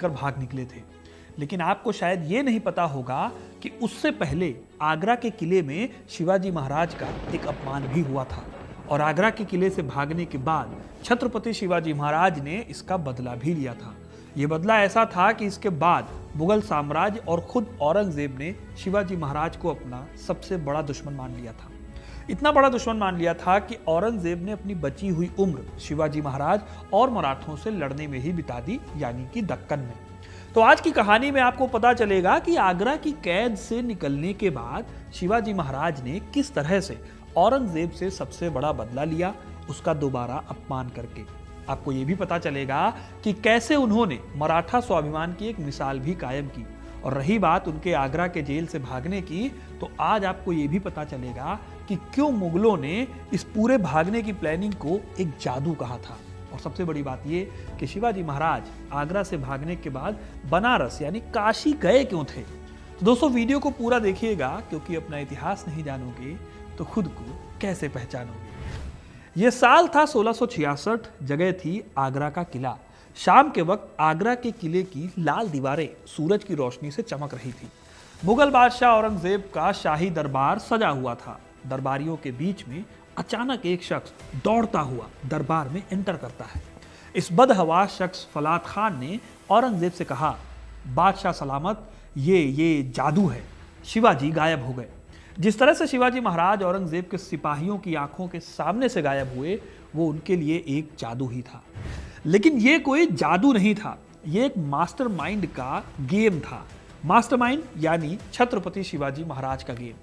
कर भाग निकले थे। लेकिन आपको शायद ये नहीं पता होगा कि उससे पहले आगरा के किले में शिवाजी महाराज का एक अपमान भी हुआ था और आगरा के किले से भागने के बाद छत्रपति शिवाजी महाराज ने इसका बदला भी लिया था। ये बदला ऐसा था कि इसके बाद मुगल साम्राज्य और खुद औरंगजेब ने शिवाजी महाराज को अपना सबसे बड़ा दुश्मन मान लिया था। इतना बड़ा दुश्मन मान लिया था कि औरंगजेब ने अपनी बची हुई उम्र शिवाजी महाराज और मराठों से लड़ने में ही बिता दी, यानी कि दक्कन में। तो आज की कहानी में आपको पता चलेगा कि आगरा की कैद से निकलने के बाद शिवाजी महाराज ने किस तरह से औरंगजेब से सबसे बड़ा बदला लिया, उसका दोबारा अपमान करके। आपको यह भी पता चलेगा कि कैसे उन्होंने मराठा स्वाभिमान की एक मिसाल भी कायम की। और रही बात उनके आगरा के जेल से भागने की, तो आज आपको यह भी पता चलेगा कि क्यों मुगलों ने इस पूरे भागने की प्लानिंग को एक जादू कहा था। और सबसे बड़ी बात यह कि शिवाजी महाराज आगरा से भागने के बाद बनारस यानी काशी गए क्यों थे। तो दोस्तों वीडियो को पूरा देखिएगा, क्योंकि अपना इतिहास नहीं जानोगे तो खुद को कैसे पहचानोगे। यह साल था 1666, जगह थी आगरा का किला। शाम के वक्त आगरा के किले की लाल दीवारें सूरज की रोशनी से चमक रही थी। मुगल बादशाह औरंगजेब का शाही दरबार सजा हुआ था। दरबारियों के बीच में अचानक एक शख्स दौड़ता हुआ दरबार में एंटर करता है। इस बदहवास शख्स फलात खान ने औरंगजेब से कहा, बादशाह सलामत, ये जादू है, शिवाजी गायब हो गए। जिस तरह से शिवाजी महाराज औरंगजेब के सिपाहियों की आंखों के सामने से गायब हुए, वो उनके लिए एक जादू ही था। लेकिन ये कोई जादू नहीं था, ये एक मास्टरमाइंड का गेम था। मास्टरमाइंड यानी छत्रपति शिवाजी महाराज का गेम।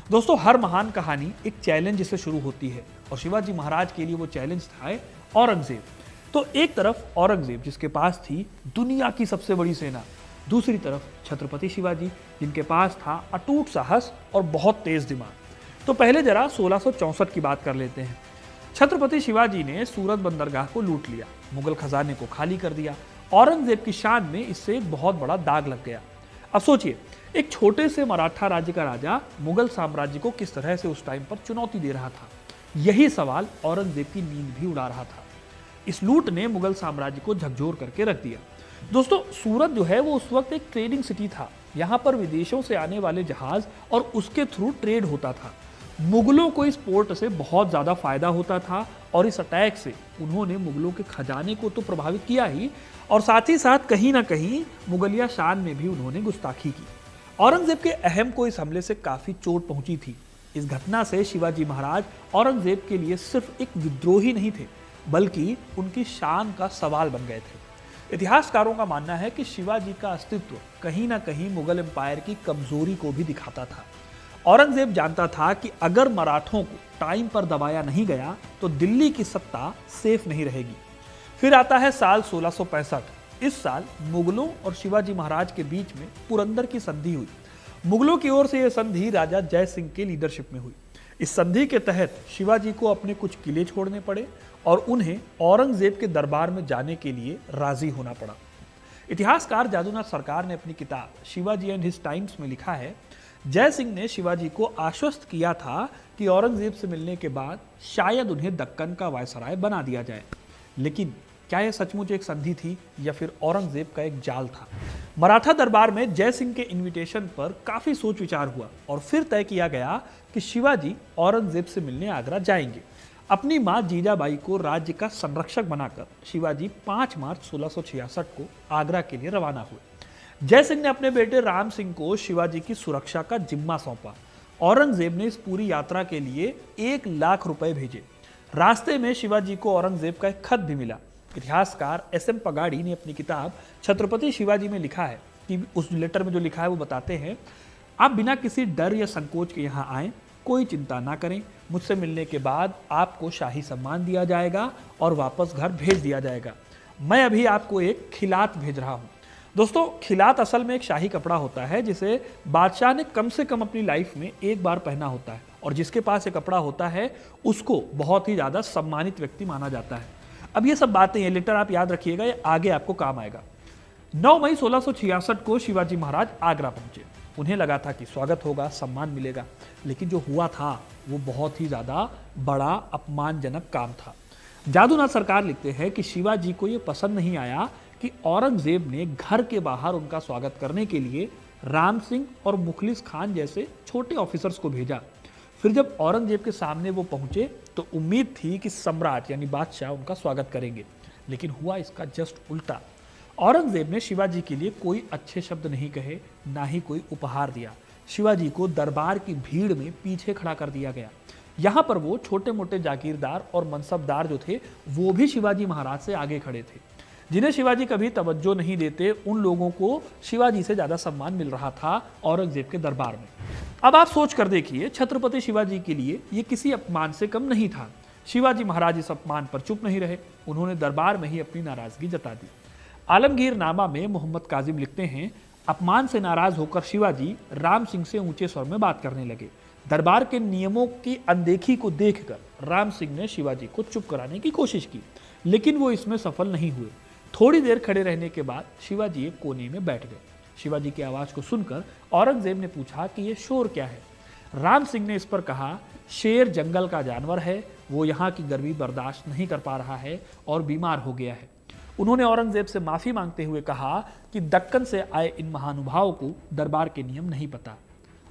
दोस्तों, हर महान कहानी एक चैलेंज से शुरू होती है और शिवाजी महाराज के लिए वो चैलेंज था औरंगजेब। तो एक तरफ औरंगजेब जिसके पास थी दुनिया की सबसे बड़ी सेना, दूसरी तरफ छत्रपति शिवाजी जिनके पास था अटूट साहस और बहुत तेज दिमाग। तो पहले जरा 1664 की बात कर लेते हैं। छत्रपति शिवाजी ने सूरत बंदरगाह को लूट लिया, मुगल खजाने को खाली कर दिया। औरंगजेब की शान में इससे एक बहुत बड़ा दाग लग गया। अब सोचिए, एक छोटे से मराठा राज्य का राजा मुगल साम्राज्य को किस तरह से उस टाइम पर चुनौती दे रहा था। यही सवाल औरंगजेब की नींद भी उड़ा रहा था। इस लूट ने मुगल साम्राज्य को झकझोर करके रख दिया। दोस्तों, सूरत जो है वो उस वक्त एक ट्रेडिंग सिटी था। यहाँ पर विदेशों से आने वाले जहाज और उसके थ्रू ट्रेड होता था। मुगलों को इस पोर्ट से बहुत ज्यादा फायदा होता था और इस अटैक से उन्होंने मुगलों के खजाने को तो प्रभावित किया ही, और साथ ही साथ कहीं ना कहीं मुगलिया शान में भी उन्होंने गुस्ताखी की। औरंगजेब के अहम को इस हमले से काफी चोट पहुंची थी। इस घटना से शिवाजी महाराज औरंगजेब के लिए सिर्फ एक विद्रोही नहीं थे, बल्कि उनकी शान का सवाल बन गए थे। इतिहासकारों का मानना है कि शिवाजी का अस्तित्व कहीं ना कहीं मुगल एम्पायर की कमजोरी को भी दिखाता था। औरंगजेब जानता था कि अगर मराठों को टाइम पर दबाया नहीं गया तो दिल्ली की सत्ता सेफ नहीं रहेगी। फिर आता है साल 1665। इस साल मुगलों और शिवाजी महाराज के बीच में पुरंदर की संधि हुई। मुगलों की ओर से यह संधि राजा जय सिंह के लीडरशिप में हुई। इस संधि के तहत शिवाजी को अपने कुछ किले छोड़ने पड़े और उन्हें औरंगजेब के दरबार में जाने के लिए राजी होना पड़ा। इतिहासकार जादूनाथ सरकार ने अपनी किताब शिवाजी एंड हिज टाइम्स में लिखा है, जय सिंह ने शिवाजी को आश्वस्त किया था कि औरंगजेब से मिलने के बाद शायद उन्हें दक्कन का वायसराय बना दिया जाए। लेकिन क्या यह सचमुच एक संधि थी या फिर औरंगजेब का एक जाल था? मराठा दरबार में जय सिंह के इनविटेशन पर काफी सोच विचार हुआ और फिर तय किया गया कि शिवाजी औरंगजेब से मिलने आगरा जाएंगे। अपनी मां जीजाबाई को राज्य का संरक्षक बनाकर शिवाजी 5 मार्च 1666 को आगरा के लिए रवाना हुए। जय सिंह ने अपने बेटे राम सिंह को शिवाजी की सुरक्षा का जिम्मा सौंपा। औरंगजेब ने इस पूरी यात्रा के लिए 1 लाख रुपए भेजे। रास्ते में शिवाजी को औरंगजेब का एक खत भी मिला। इतिहासकार SM पगाड़ी ने अपनी किताब छत्रपति शिवाजी में लिखा है कि उस लेटर में जो लिखा है वो बताते हैं, आप बिना किसी डर या संकोच के यहाँ आए, कोई चिंता ना करें। मुझसे मिलने के बाद आपको शाही सम्मान दिया जाएगा और वापस घर भेज दिया जाएगा। मैं अभी आपको एक खिलात भेज रहा हूँ। दोस्तों, खिलात असल में एक शाही कपड़ा होता है जिसे बादशाह ने कम से कम अपनी लाइफ में एक बार पहना होता है, और जिसके पास ये कपड़ा होता है उसको बहुत ही ज़्यादा सम्मानित व्यक्ति माना जाता है। अब ये सब बातें, ये लेटर आप याद रखिएगा, ये आगे आपको काम आएगा। 9 मई 1666 को शिवाजी महाराज आगरा पहुंचे। उन्हें लगा था कि स्वागत होगा, सम्मान मिलेगा, लेकिन जो हुआ था वो बहुत ही ज़्यादा बड़ा अपमानजनक काम था। जादूनाथ सरकार लिखते हैं कि शिवाजी को ये पसंद नहीं आया कि औरंगजेब ने घर के बाहर उनका स्वागत करने के लिए राम सिंह और मुखलिस खान जैसे छोटे ऑफिसर्स को भेजा। फिर जब औरंगजेब के सामने वो पहुंचे तो उम्मीद थी कि सम्राट यानी बादशाह उनका स्वागत करेंगे, लेकिन हुआ इसका जस्ट उल्टा। औरंगजेब ने शिवाजी के लिए कोई अच्छे शब्द नहीं कहे, ना ही कोई उपहार दिया। शिवाजी को दरबार की भीड़ में पीछे खड़ा कर दिया गया। यहाँ पर वो छोटे मोटे जागीरदार और मनसबदार जो थे वो भी शिवाजी महाराज से आगे खड़े थे। जिन्हें शिवाजी कभी तवज्जो नहीं देते, उन लोगों को शिवाजी से ज्यादा सम्मान मिल रहा था औरंगजेब के दरबार में। अब आप सोच कर देखिए, छत्रपति शिवाजी के लिए ये किसी अपमान से कम नहीं था। शिवाजी महाराज इस अपमान पर चुप नहीं रहे, उन्होंने दरबार में ही अपनी नाराजगी जता दी। आलमगीर नामा में मोहम्मद काजिम लिखते हैं, अपमान से नाराज होकर शिवाजी राम सिंह से ऊंचे स्वर में बात करने लगे। दरबार के नियमों की अनदेखी को देखकर राम सिंह ने शिवाजी को चुप कराने की कोशिश की, लेकिन वो इसमें सफल नहीं हुए। थोड़ी देर खड़े रहने के बाद शिवाजी एक कोने में बैठ गए। शिवाजी की आवाज को सुनकर औरंगजेब ने पूछा कि यह शोर क्या है। राम सिंह ने इस पर कहा, शेर जंगल का जानवर है, वो यहाँ की गर्मी बर्दाश्त नहीं कर पा रहा है और बीमार हो गया है। उन्होंने औरंगजेब से माफी मांगते हुए कहा कि दक्कन से आए इन महानुभावों को दरबार के नियम नहीं पता।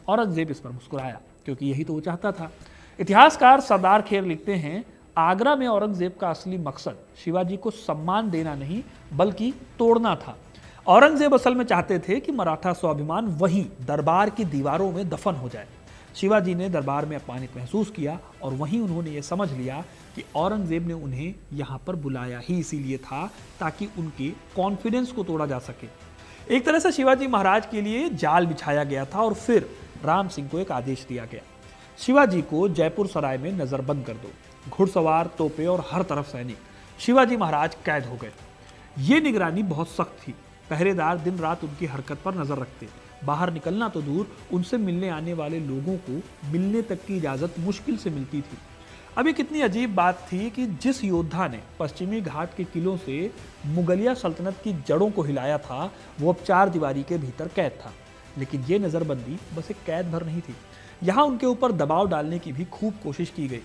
औरंगजेब इस पर मुस्कुराया, क्योंकि यही तो वो चाहता था। इतिहासकार सरदार खेर लिखते हैं, आगरा में औरंगजेब का असली मकसद शिवाजी को सम्मान देना नहीं बल्कि तोड़ना था। औरंगजेब असल में चाहते थे कि मराठा स्वाभिमान वहीं दरबार की दीवारों में दफन हो जाए। शिवाजी ने दरबार में अपमानित महसूस किया और वहीं उन्होंने ये समझ लिया कि औरंगजेब ने उन्हें यहाँ पर बुलाया ही इसीलिए था ताकि उनके कॉन्फिडेंस को तोड़ा जा सके। एक तरह से शिवाजी महाराज के लिए जाल बिछाया गया था और फिर राम सिंह को एक आदेश दिया गया, शिवाजी को जयपुर सराय में नजरबंद कर दो। घुड़सवार, तोपे और हर तरफ सैनिक। शिवाजी महाराज कैद हो गए। ये निगरानी बहुत सख्त थी। पहरेदार दिन रात उनकी हरकत पर नजर रखते। बाहर निकलना तो दूर, उनसे मिलने आने वाले लोगों को मिलने तक की इजाजत मुश्किल से मिलती थी। अब ये कितनी अजीब बात थी कि जिस योद्धा ने पश्चिमी घाट के किलों से मुगलिया सल्तनत की जड़ों को हिलाया था, वो अब चार दीवारी के भीतर कैद था। लेकिन ये नजरबंदी बस एक कैद भर नहीं थी, यहाँ उनके ऊपर दबाव डालने की भी खूब कोशिश की गई।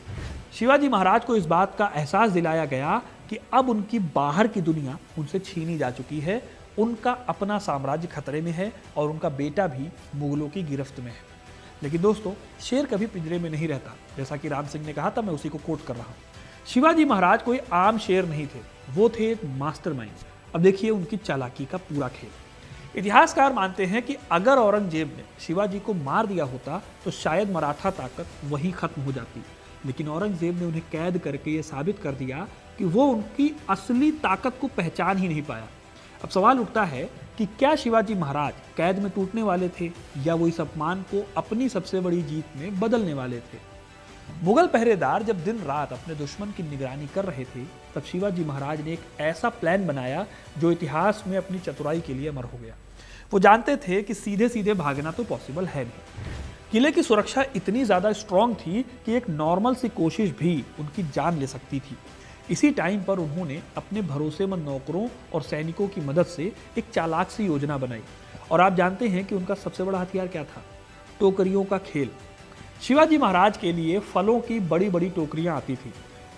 शिवाजी महाराज को इस बात का एहसास दिलाया गया कि अब उनकी बाहर की दुनिया उनसे छीनी जा चुकी है, उनका अपना साम्राज्य खतरे में है और उनका बेटा भी मुगलों की गिरफ्त में है। लेकिन दोस्तों, शेर कभी पिंजरे में नहीं रहता, जैसा कि राम सिंह ने कहा था, मैं उसी को कोट कर रहा हूँ। शिवाजी महाराज कोई आम शेर नहीं थे, वो थे एक मास्टरमाइंड। अब देखिए उनकी चालाकी का पूरा खेल। इतिहासकार मानते हैं कि अगर औरंगजेब ने शिवाजी को मार दिया होता तो शायद मराठा ताकत वहीं खत्म हो जाती, लेकिन औरंगजेब ने उन्हें कैद करके ये साबित कर दिया कि वो उनकी असली ताकत को पहचान ही नहीं पाया। अब सवाल उठता है कि क्या शिवाजी महाराज कैद में टूटने वाले थे या वो इस अपमान को अपनी सबसे बड़ी जीत में बदलने वाले थे। मुगल पहरेदार जब दिन रात अपने दुश्मन की निगरानी कर रहे थे, तब शिवाजी महाराज ने एक ऐसा प्लान बनाया जो इतिहास में अपनी चतुराई के लिए अमर हो गया। वो जानते थे कि सीधे सीधे भागना तो पॉसिबल है नहीं। किले की सुरक्षा इतनी ज्यादा स्ट्रांग थी कि एक नॉर्मल सी कोशिश भी उनकी जान ले सकती थी। इसी टाइम पर उन्होंने अपने भरोसेमंद नौकरों और सैनिकों की मदद से एक चालाक सी योजना बनाई। और आप जानते हैं कि उनका सबसे बड़ा हथियार क्या था? टोकरियों का खेल। शिवाजी महाराज के लिए फलों की बड़ी बड़ी टोकरियां आती थी।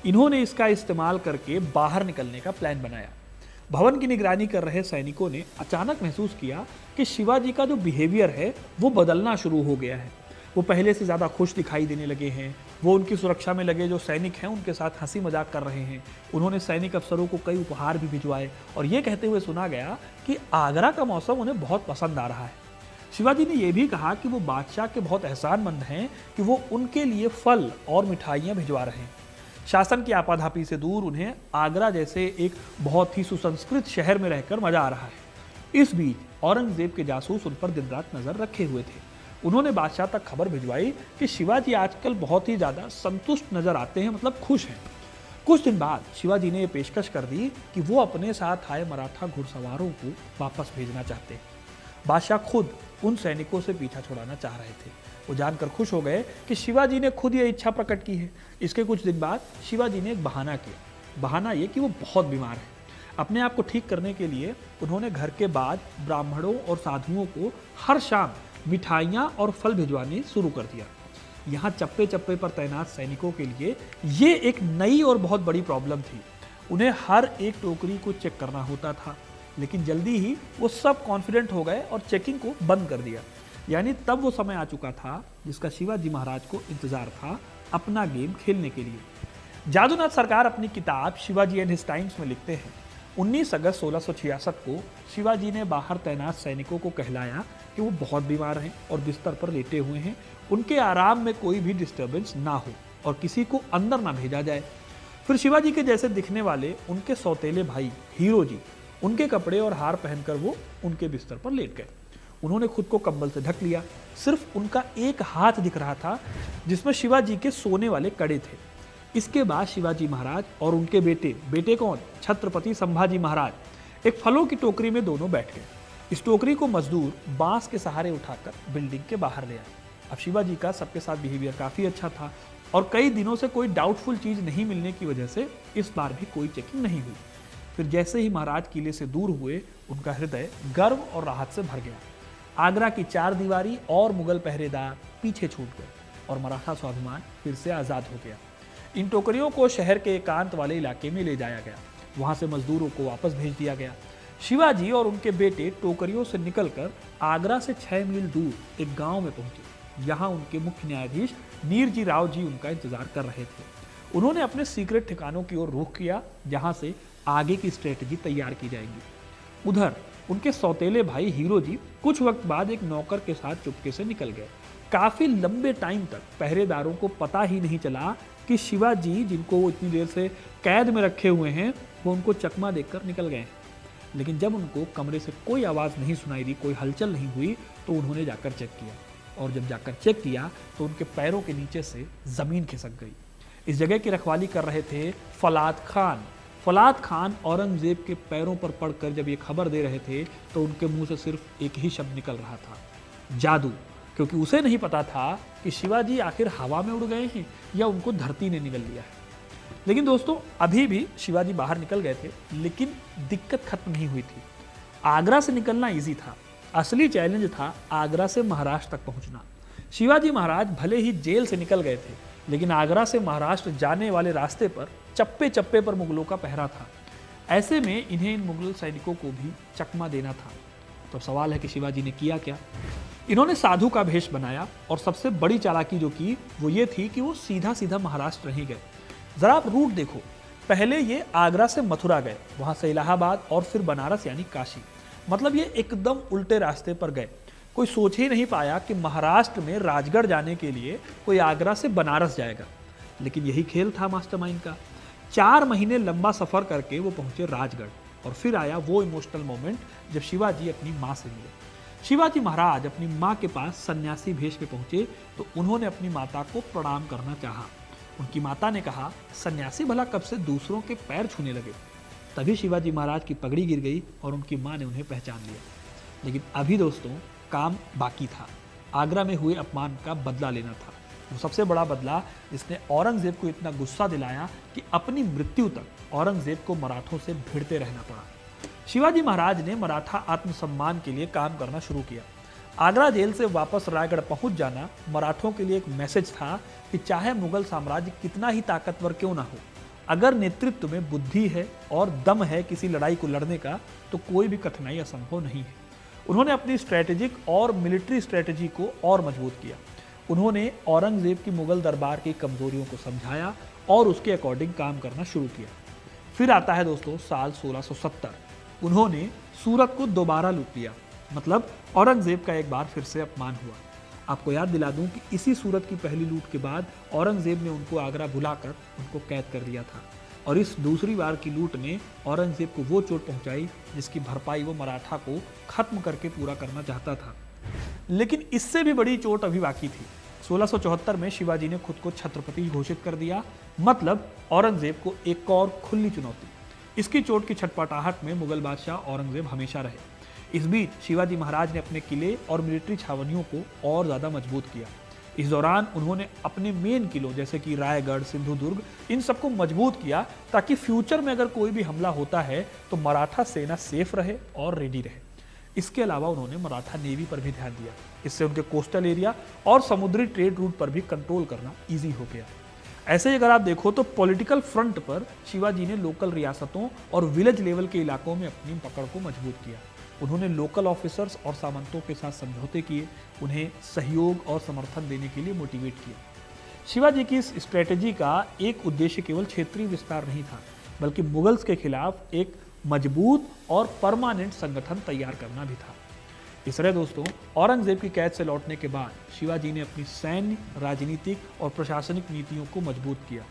इन्होंने इसका इस्तेमाल करके बाहर निकलने का प्लान बनाया। भवन की निगरानी कर रहे सैनिकों ने अचानक महसूस किया कि शिवाजी का जो बिहेवियर है वो बदलना शुरू हो गया है। वो पहले से ज़्यादा खुश दिखाई देने लगे हैं। वो उनकी सुरक्षा में लगे जो सैनिक हैं उनके साथ हंसी मजाक कर रहे हैं। उन्होंने सैनिक अफसरों को कई उपहार भी भिजवाए और ये कहते हुए सुना गया कि आगरा का मौसम उन्हें बहुत पसंद आ रहा है। शिवाजी ने यह भी कहा कि वो बादशाह के बहुत एहसानमंद हैं कि वो उनके लिए फल और मिठाइयाँ भिजवा रहे हैं। शासन की आपाधापी से दूर उन्हें आगरा जैसे एक बहुत ही सुसंस्कृत शहर में रहकर मजा आ रहा है। इस बीच औरंगजेब के जासूस उन पर दिन रात नजर रखे हुए थे। उन्होंने बादशाह तक खबर भिजवाई कि शिवाजी आजकल बहुत ही ज्यादा संतुष्ट नजर आते हैं, मतलब खुश हैं। कुछ दिन बाद शिवाजी ने यह पेशकश कर दी कि वो अपने साथ आए मराठा घुड़सवारों को वापस भेजना चाहते हैं। बादशाह खुद उन सैनिकों से पीछा छुड़ाना चाह रहे थे। वो जानकर खुश हो गए कि शिवाजी ने खुद ये इच्छा प्रकट की है। इसके कुछ दिन बाद शिवाजी ने एक बहाना किया। बहाना ये कि वो बहुत बीमार है। अपने आप को ठीक करने के लिए उन्होंने घर के बाद ब्राह्मणों और साधुओं को हर शाम मिठाइयाँ और फल भिजवाने शुरू कर दिया। यहाँ चप्पे चप्पे पर तैनात सैनिकों के लिए ये एक नई और बहुत बड़ी प्रॉब्लम थी। उन्हें हर एक टोकरी को चेक करना होता था। लेकिन जल्दी ही वो सब कॉन्फिडेंट हो गए और चेकिंग को बंद कर दिया। यानी तब वो समय आ चुका था जिसका शिवाजी महाराज को इंतजार था, अपना गेम खेलने के लिए। जादूनाथ सरकार अपनी किताब शिवाजी एंड हिज टाइम्स में लिखते हैं, 19 अगस्त 1666 को शिवाजी ने बाहर तैनात सैनिकों को कहलाया कि वो बहुत बीमार हैं और बिस्तर पर लेटे हुए हैं, उनके आराम में कोई भी डिस्टर्बेंस ना हो और किसी को अंदर ना भेजा जाए। फिर शिवाजी के जैसे दिखने वाले उनके सौतेले भाई हीरो जी, उनके कपड़े और हार पहनकर वो उनके बिस्तर पर लेट गए। उन्होंने खुद को कंबल से ढक लिया, सिर्फ उनका एक हाथ दिख रहा था जिसमें शिवाजी के सोने वाले कड़े थे। इसके बाद शिवाजी महाराज और उनके बेटे कौन, छत्रपति संभाजी महाराज, एक फलों की टोकरी में दोनों बैठ गए। इस टोकरी को मजदूर बांस के सहारे उठाकर बिल्डिंग के बाहर ले आए। अब शिवाजी का सबके साथ बिहेवियर काफी अच्छा था और कई दिनों से कोई डाउटफुल चीज नहीं मिलने की वजह से इस बार भी कोई चेकिंग नहीं हुई। फिर जैसे ही महाराज किले से दूर हुए, उनका हृदय गर्व और राहत से भर गया। आगरा की 4 दीवारी और मुगल पहरेदार पीछे छूट गए और मराठा स्वाभिमान फिर से आजाद हो गया। इन टोकरियों को शहर के एकांत वाले इलाके में ले जाया गया, वहां से मजदूरों को वापस भेज दिया गया। शिवाजी और उनके बेटे टोकरियों से निकलकर आगरा से 6 मील दूर एक गांव में पहुंचे। यहाँ उनके मुख्य न्यायाधीश नीरजी राव जी उनका इंतजार कर रहे थे। उन्होंने अपने सीक्रेट ठिकानों की ओर रुख किया, जहां से आगे की स्ट्रेटजी तैयार की जाएगी। उधर उनके सौतेले भाई हीरो जी कुछ वक्त बाद एक नौकर के साथ चुपके से निकल गए। काफी लंबे टाइम तक पहरेदारों को पता ही नहीं चला कि शिवाजी, जिनको वो इतनी देर से कैद में रखे हुए हैं, वो उनको चकमा देकर निकल गए। लेकिन जब उनको कमरे से कोई आवाज नहीं सुनाई दी, कोई हलचल नहीं हुई, तो उन्होंने जाकर चेक किया और जब जाकर चेक किया तो उनके पैरों के नीचे से जमीन खिसक गई। इस जगह की रखवाली कर रहे थे फलात खान। फलात खान औरंगजेब के पैरों पर पड़कर जब ये खबर दे रहे थे तो उनके मुंह से सिर्फ एक ही शब्द निकल रहा था, जादू। क्योंकि उसे नहीं पता था कि शिवाजी आखिर हवा में उड़ गए हैं या उनको धरती ने निगल लिया है। लेकिन दोस्तों, अभी भी शिवाजी बाहर निकल गए थे, लेकिन दिक्कत खत्म नहीं हुई थी। आगरा से निकलना इजी था, असली चैलेंज था आगरा से महाराष्ट्र तक पहुंचना। शिवाजी महाराज भले ही जेल से निकल गए थे, लेकिन आगरा से महाराष्ट्र जाने वाले रास्ते पर चप्पे चप्पे पर मुगलों का पहरा था। ऐसे में इन्हें इन मुगल सैनिकों को भी चकमा देना था। तो सवाल है कि शिवाजी ने किया क्या? इन्होंने साधु का भेष बनाया और सबसे बड़ी चालाकी जो की वो ये थी कि वो सीधा सीधा महाराष्ट्र नहीं गए। जरा आप रूट देखो, पहले ये आगरा से मथुरा गए, वहां से इलाहाबाद और फिर बनारस यानी काशी। मतलब ये एकदम उल्टे रास्ते पर गए। कोई सोच ही नहीं पाया कि महाराष्ट्र में राजगढ़ जाने के लिए कोई आगरा से बनारस जाएगा। लेकिन यही खेल था मास्टरमाइंड का। 4 महीने लंबा सफर करके वो पहुंचे राजगढ़ और फिर आया वो इमोशनल मोमेंट जब शिवाजी अपनी माँ से मिले। शिवाजी महाराज अपनी माँ के पास सन्यासी भेष में पहुंचे तो उन्होंने अपनी माता को प्रणाम करना चाहा। उनकी माता ने कहा, सन्यासी भला कब से दूसरों के पैर छूने लगे? तभी शिवाजी महाराज की पगड़ी गिर गई और उनकी माँ ने उन्हें पहचान लिया। लेकिन अभी दोस्तों काम बाकी था। आगरा में हुए अपमान का बदला लेना था, वो सबसे बड़ा बदला जिसने औरंगजेब को इतना गुस्सा दिलाया कि अपनी मृत्यु तक औरंगजेब को मराठों से भिड़ते रहना पड़ा। शिवाजी महाराज ने मराठा आत्मसम्मान के लिए काम करना शुरू किया। आगरा जेल से वापस रायगढ़ पहुंच जाना मराठों के लिए एक मैसेज था कि चाहे मुगल साम्राज्य कितना ही ताकतवर क्यों ना हो, अगर नेतृत्व में बुद्धि है और दम है किसी लड़ाई को लड़ने का, तो कोई भी कठिनाई असंभव नहीं है। उन्होंने अपनी स्ट्रेटेजिक और मिलिट्री स्ट्रेटेजी को और मजबूत किया। उन्होंने औरंगजेब की मुगल दरबार की कमजोरियों को समझाया और उसके अकॉर्डिंग काम करना शुरू किया। फिर आता है दोस्तों साल 1670। उन्होंने सूरत को दोबारा लूट लिया। मतलब औरंगजेब का एक बार फिर से अपमान हुआ। आपको याद दिला दूं कि इसी सूरत की पहली लूट के बाद औरंगजेब ने उनको आगरा बुलाकर उनको कैद कर दिया था और इस दूसरी बार की लूट ने औरंगजेब को वो चोट पहुंचाई जिसकी भरपाई वो मराठा को खत्म करके पूरा करना चाहता था। लेकिन इससे भी बड़ी चोट अभी बाकी थी। 1674 में शिवाजी ने खुद को छत्रपति घोषित कर दिया। मतलब औरंगजेब को एक और खुली चुनौती। इसकी चोट की छटपटाहट में मुगल बादशाह औरंगजेब हमेशा रहे। इस बीच शिवाजी महाराज ने अपने किले और मिलिट्री छावनियों को और ज्यादा मजबूत किया। इस दौरान उन्होंने अपने मेन किलों जैसे कि रायगढ़, सिंधुदुर्ग, इन सबको मजबूत किया ताकि फ्यूचर में अगर कोई भी हमला होता है तो मराठा सेना सेफ रहे और रेडी रहे। इसके अलावा उन्होंने मराठा नेवी पर भी ध्यान दिया। इससे उनके कोस्टल एरिया और समुद्री ट्रेड रूट पर भी कंट्रोल करना ईजी हो गया। ऐसे ही अगर आप देखो तो पॉलिटिकल फ्रंट पर शिवाजी ने लोकल रियासतों और विलेज लेवल के इलाकों में अपनी पकड़ को मजबूत किया। उन्होंने लोकल ऑफिसर्स और सामंतों के साथ समझौते किए, उन्हें सहयोग और समर्थन देने के लिए मोटिवेट किया। शिवाजी की इस स्ट्रेटेजी का एक उद्देश्य केवल क्षेत्रीय विस्तार नहीं था, बल्कि मुगल्स के खिलाफ एक मजबूत और परमानेंट संगठन तैयार करना भी था। इस तरह दोस्तों, औरंगजेब की कैद से लौटने के बाद शिवाजी ने अपनी सैन्य, राजनीतिक और प्रशासनिक नीतियों को मजबूत किया।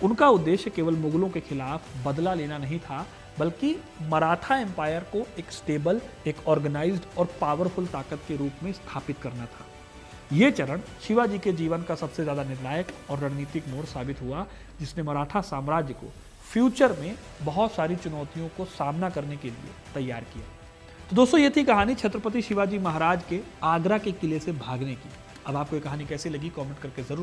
उनका उद्देश्य केवल मुगलों के खिलाफ बदला लेना नहीं था, बल्कि मराठा एम्पायर को एक स्टेबल, एक ऑर्गेनाइज्ड और पावरफुल ताकत के रूप में स्थापित करना था। ये चरण शिवाजी के जीवन का सबसे ज्यादा निर्णायक और रणनीतिक मोड़ साबित हुआ, जिसने मराठा साम्राज्य को फ्यूचर में बहुत सारी चुनौतियों को सामना करने के लिए तैयार किया। तो दोस्तों, ये थी कहानी छत्रपति शिवाजी महाराज के आगरा के किले से भागने की। अब आपको ये कहानी कैसी लगी कमेंट करके जरूर